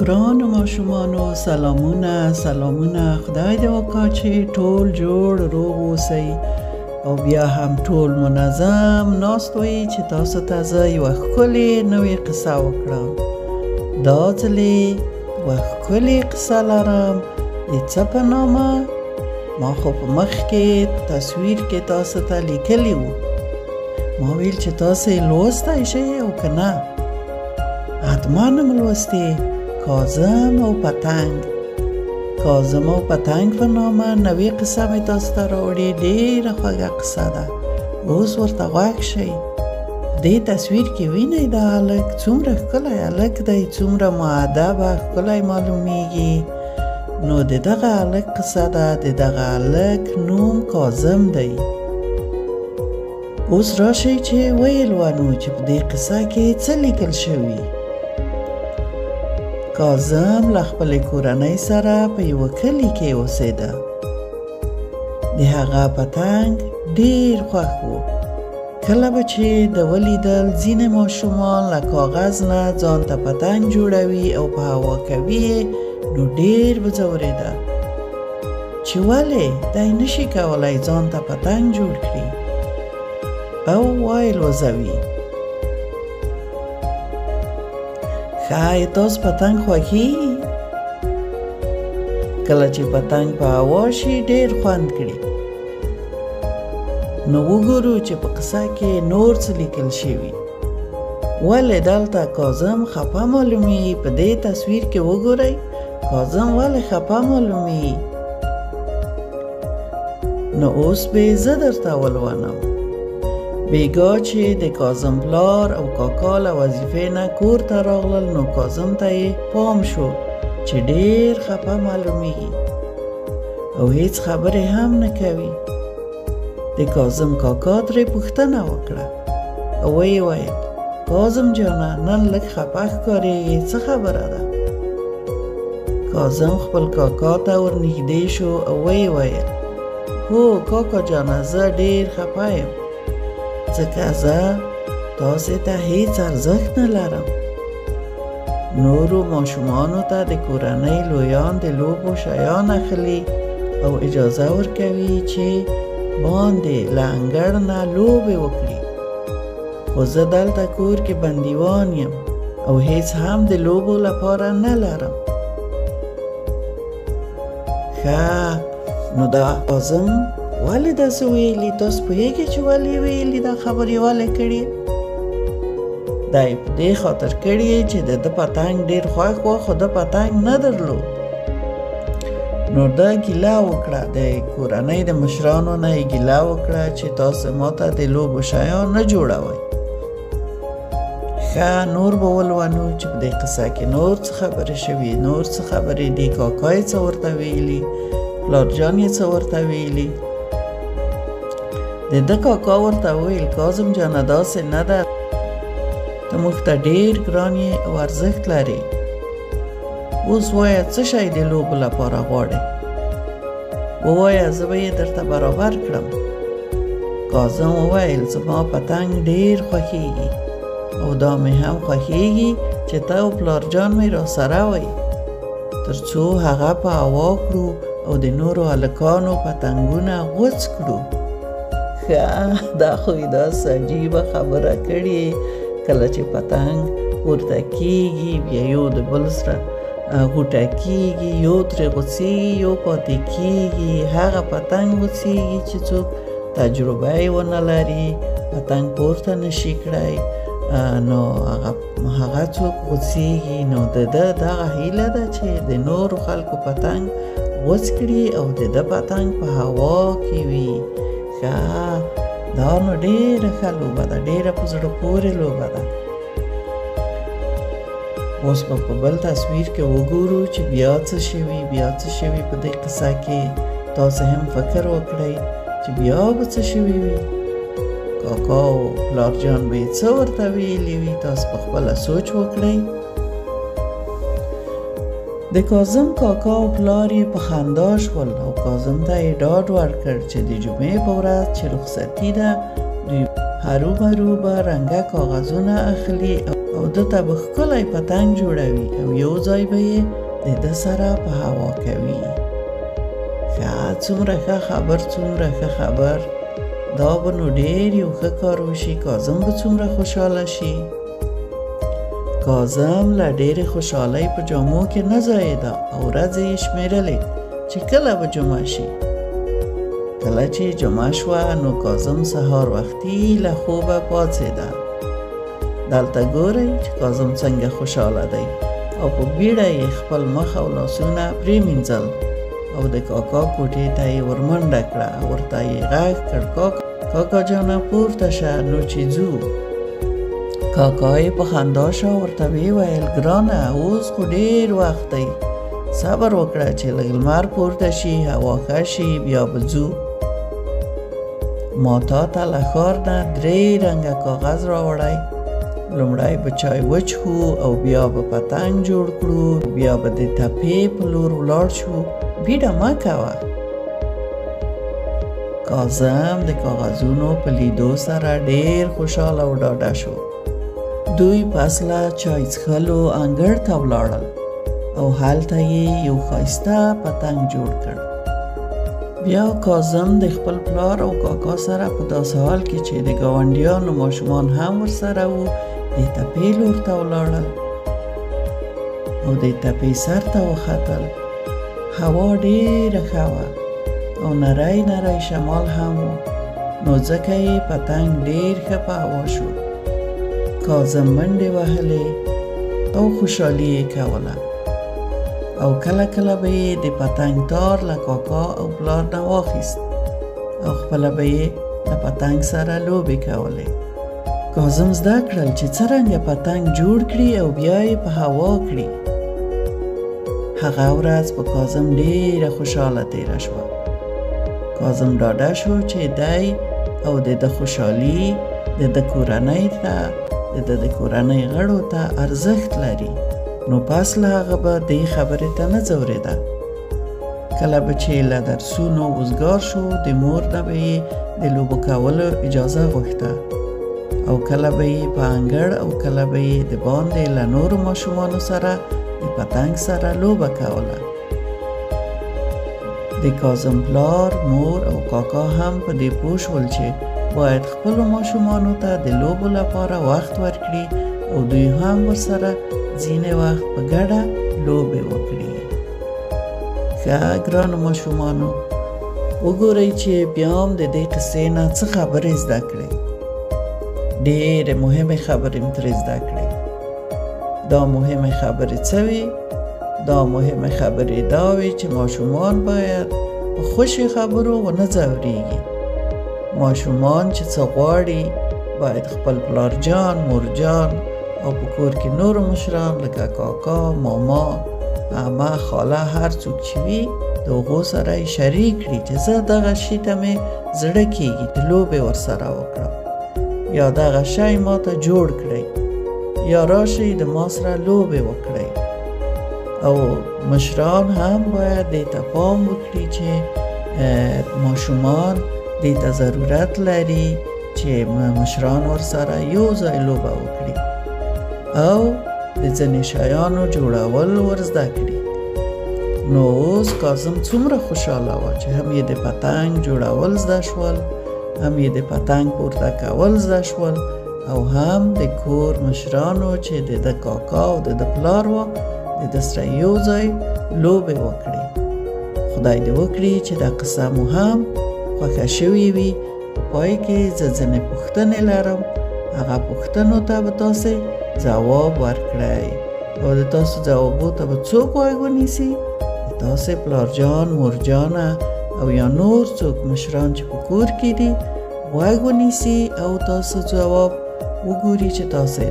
ګرانو ماشومانو سلامونه خدای دې وکړي چې ټول جوړ روغ اوسئ او بیا هم ټول منظم ناست وئ چې تاسو ته زه یوه ښکلې نوې قصه وکړم. دا ځلې یوه ښکلې قصه لرم د څه په نامه. ما خو په مخکې تصویر کې تاسو ته لیکلی و. ما ویل چې تاسو یې لوستی شئ او که نه حتما هم لوستې. کاظم او پتنګ. کاظم او پتنګ په نامه نوې قصه مې تاسو ته راوړې. ډېره خوږه قصه ده. اوس ورته غوږ شئ. دې تصویر کې وینئ دا هلک څومره ښکلی هلک دی، څومره مؤدبه ښکلی معلومیږي. نو د دغه هلک قصه ده. د دغه هلک نوم کاظم دی. اوس راشئ چې ویې لولو چې په دې قصه کې څه لیکل شوي. کاظم له خپلې کورنۍ سره په یوه کلي کې اوسېده. د هغه پتنګ ډېر خوښ و. کله به چې د ولیدل ځینې ماشومان له کاغذ نه ځان ته پتنګ جوړوي او په هوا کوي یې، نو ډېر به ځورېده چې ولې دی نشي کولی ځان ته پتنګ جوړ کړي او وایل وځوي. ښایي تاسو پتنګ خوښیږي؟ کله چې پتنګ په هوا شي ډېر خوند کړي. نو وګورو چې په قصه کې نور څه لیکل شوي. ولې دلته کاظم خفه معلومیږي؟ په دې تصویر کې وګورئ کاظم ولې خفه معلومیږي. نو اوس به زه درته ولولم. بیګا چې د کاظم پلار او کاکا له وظیفې نه کور ته راغلل، نو کاظم ته یې پام شو چې ډېر خفه معلومیږي او هیڅ خبرې هم نه کوي. د کاظم کاکا ترې پوښتنه وکړه او ویې ویل کاظم جانه نن لږ خفه ښکارېږي، څه خبره ده؟ کاظم خپل کاکا ته ورنږدې شو او ویې ویل هو کاکا جانه زه ډېر خفه یم، ځکه زه تاسې ته هیڅ ارزښت نه لرم. نورو ماشومانو ته د کورنۍ لویان د لوبو شیان اخلي او اجازه ورکوي چې باندې له انګړ نه لوبې وکړي، خو زه دلته کور کې بندیوان یم او هیڅ هم د لوبو لپاره نه لرم. ښه نو دا کاظم ولې داسې ویلي؟ تاسو پوهېږئ چې ولې ویلي دا خبرې ولې کړي؟ دا یې په دې خاطر کړي چې د ده پتنګ ډېر خوښ و خو ده پتنګ نه درلود. نو ده ګیله وکړه، د کورنۍ د مشرانو نه یې ګیله وکړه چې تاسو ماته د لوبو شیان نه جوړوئ. ښه نور به ولولو چې په دې قصه کې نور څه خبرې شوي، نور څه خبرې دي. کاکا یې څه ورته ویلي، پلارجان یې څه ورته ویلي. د ده کاکا ورته وویل کاظم جانه داسې نه ده، ته موږ ته ډېر ګران یې او ارزښت لرې. اوس وایه څه شی د لوبو لپاره غواړې؟ ووایه زه به یې درته برابر کړم. کاظم وویل زما پتنګ ډېر خوښیږي او دا مې هم خوښیږي چې ته او پلارجان مې راسره وئ تر څو هغه په هوا کړو او د نورو هلکانو پتنګونه غوڅ کړو. دا خو یې داسې عجیبه خبره کړې، کله چې پتنګ پورته کېږي بیا یو د بل سره غوټه کېږي، یو ترې غوڅېږي یو پاتې کېږي. هغه پتنګ غوڅېږي چې څوک تجربه یې ونه لري، پتنګ پورته نشي کړی، نو هغه څوک غوڅېږي. نو د ده دغه هیله ده چې د نورو خلکو پتنګ غوڅ کړي او د ده پتنګ په هوا کې وي. دا نو ډېره ښه لوبه ده، ډېره په زړه پورې لوبه ده. اوس به په بل تصویر کې وګورو چې بیا څه شوي په دې قصه کې. تاسو هم فکر وکړئ چې بیا به څه شوي وي. کاکا او پلارجان به یې څه ورته ویلي وي. تاسو په خپله سوچ وکړئ. د کاظم کاکا او پلار یې په خندا شول او کاظم ته یې ډاډ ورکړ چې د جمعې په ورځ چې رخصتي ده دوی هرومرو به رنګه کاغذونه اخلي او د ته به ښکلی پتنګ جوړوي او یو ځای به یې د ده سره په هوا کوي. څومره ښه خبر. دا به نو ډېر یو ښه کار وشي. کاظم به څومره خوشحاله شي. کاظم له ډېرې خوشحالۍ په جامو کې نه ځایېده او ورځې یې شمېرلې چې کله به جمعه شي. کله چې جمعه شوه نو کاظم سهار وختي له خوبه پاڅېده. دلته ګورئ چې کاظم څنګه خوشحاله دی او په بیړه یې خپل مخ او لاسونه پرېمینځل او د کاکا کوټې ته یې ورمنډه کړه. ورته یې غږ کړ کاکا جانه پورته شه نو چې ځو. کاکا یې په خندا شو ورته ویې ویل ګرانه اوس خو ډېر وخت دی، صبر وکړه چې لږ لمر پورته شي، هوا ښه شي، بیا به ځو. ما تا ته له ښار نه 3 رنګه کاغذ راوړی. لومړی به چای وچښو او بیا به پتنګ جوړ کړو، بیا به د تپې په لور ولاړ شو. بیړه مه کوه. کاظم د کاغذونو په لیدو سره ډېر خوشحاله او ډاډه شو. دوی پسله چای څښلو انګړ ته ولاړل او هلته یې یو ښایسته پتنګ جوړ کړ. بیا کاظم د خپل پلار او کاکا سره په داسې حال کې چې د ګاونډیانو ماشومان هم ورسره وو د تپې لور ته ولاړل او د تپې سر ته وختل. هوا ډېره ښه وه او نری نری شمال هم و، نو ځکه یې پتنګ ډېر ښه په هوا شو. کاظم منډې وهلې او خوشحالي یې کوله او کله کله به یې د پتنګ تار له کاکا او پلار نه واخیست او خپله به یې له پتنګ سره لوبې کولې. کاظم زده کړل چې څرنګه پتنګ جوړ کړي او بیا یې په هوا کړي. هغه ورځ په کاظم ډېره خوشحاله تېره شوه. کاظم ډاډه شو چې دی او د ده خوشحالي د ده کورنۍ ته د کورنۍ غړو ته ارزښت لري. نو پس له هغه به دې خبرې ته نه ځورېده. کله به چې له درسونو وزګار شو د مور نه به یې د لوبو کولو اجازه غوښته او کله به یې په انګړ او کله به یې د باندې له نورو ماشومانو سره د پتنګ سره لوبه کوله. د کاظم پلار، مور او کاکا هم په دې پوه شول چې باید خپلو ماشومانو ته د لوبو لپاره وخت ورکړي او دوی هم ورسره ځینې وخت په ګډه لوبې وکړي. ښه ګرانو ماشومانو، وګورئ چې بیا هم د دې قصې نه څه خبرې زده کړئ. ډېرې مهمې خبرې مې ترې زده کړې. دا مهمې خبرې څه وې؟ دا مهمې خبرې دا وې چې ماشومان باید په خوشې خبرو ونه ځورېږي. ماشومان چې څه غواړي باید خپل پلارجان، مورجان او په کور کې نورو مشران لکه کاکا، ماما، عمه، خاله، هر څوک چې وي د هغو سره یې شریک کړي چې زه دغه شي ته مې زړه کېږي چې لوبې ورسره وکړم، یا دغه شی ما ته جوړ کړئ، یا راشئ د ما سره لوبې وکړئ. او مشران هم باید دې ته پام وکړي چې ماشومان دې ته ضرورت لري چې مشران ورسره یو ځای لوبه وکړي او د ځینې شیانو جوړول ور زده کړي. نو اوس کاظم څومره خوشحاله و چې هم یې د پتنګ جوړول زده شول، هم یې د پتنګ پورته کول زده شول او هم د کور مشرانو چې د ده کاکا او د ده پلار و د ده سره یو ځای لوبې وکړي. خدای دې وکړي چې دا قصه مو هم خوښه شوې وي. په پای کې زه ځینې پوښتنې لرم، هغه پوښتنو ته به تاسې ځواب ورکړئ او د تاسو ځوابو ته به څوک غوږ ونیسي؟ د تاسې پلارجان، مورجانه او یا نور څوک مشران چې په کور کې دي غوږ ونیسي او تاسو ځواب وګوري چې تاسې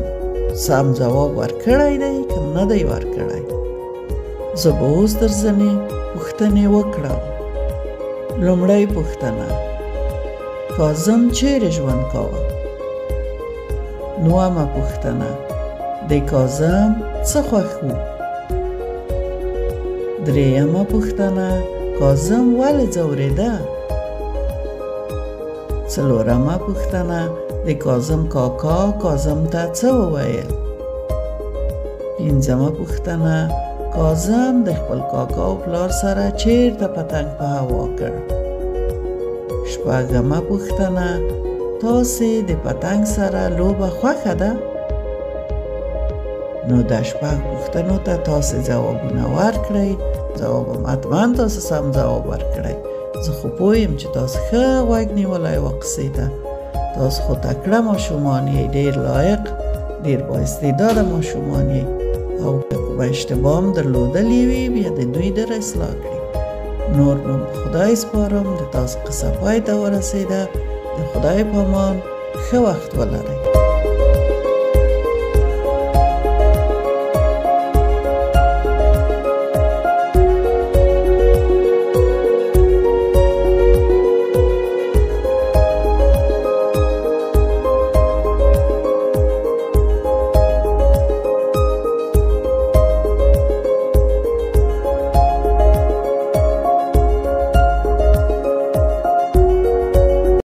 سم ځواب ورکړی دی که نه دی ورکړی. زه به اوس در ځینې پوښتنې وکړم. لومړی پوښتنه: کاظم چیرې ژوند کاوه؟ دویمه پوښتنه: د کاظم څه خوښ و؟ دریمه پوښتنه: کاظم ولې ځورېده؟ څلورمه پوښتنه: د کاظم کاکا کاظم ته څه وویل؟ 5مه پوښتنه: کاظم د خپل کاکا او پلار سره چیرته پتنګ په هوا کړ؟ 6مه پوښتنه: تاسې د پتنګ سره لوبه خوښه ده؟ نو د 6 پوښتنو ته تاسې ځوابونه ورکړئ. ځواب هم حتما تاسو سم ځواب ورکړئ. زه خو پوه یم چې تاسو ښه غوږ نیولی و قصې ته. تاسو خو تکړه ماشومان یې، ډېر لایق، ډېر بااستعداده ماشومان یې، او که کومه اشتباه هم درلودلې وي بیا د دوی در اصلاح کړي. نور نو په خدای سپارم. د تاسو قصه پای ته ورسېده. د خدای په امان، ښه وخت ولرئ.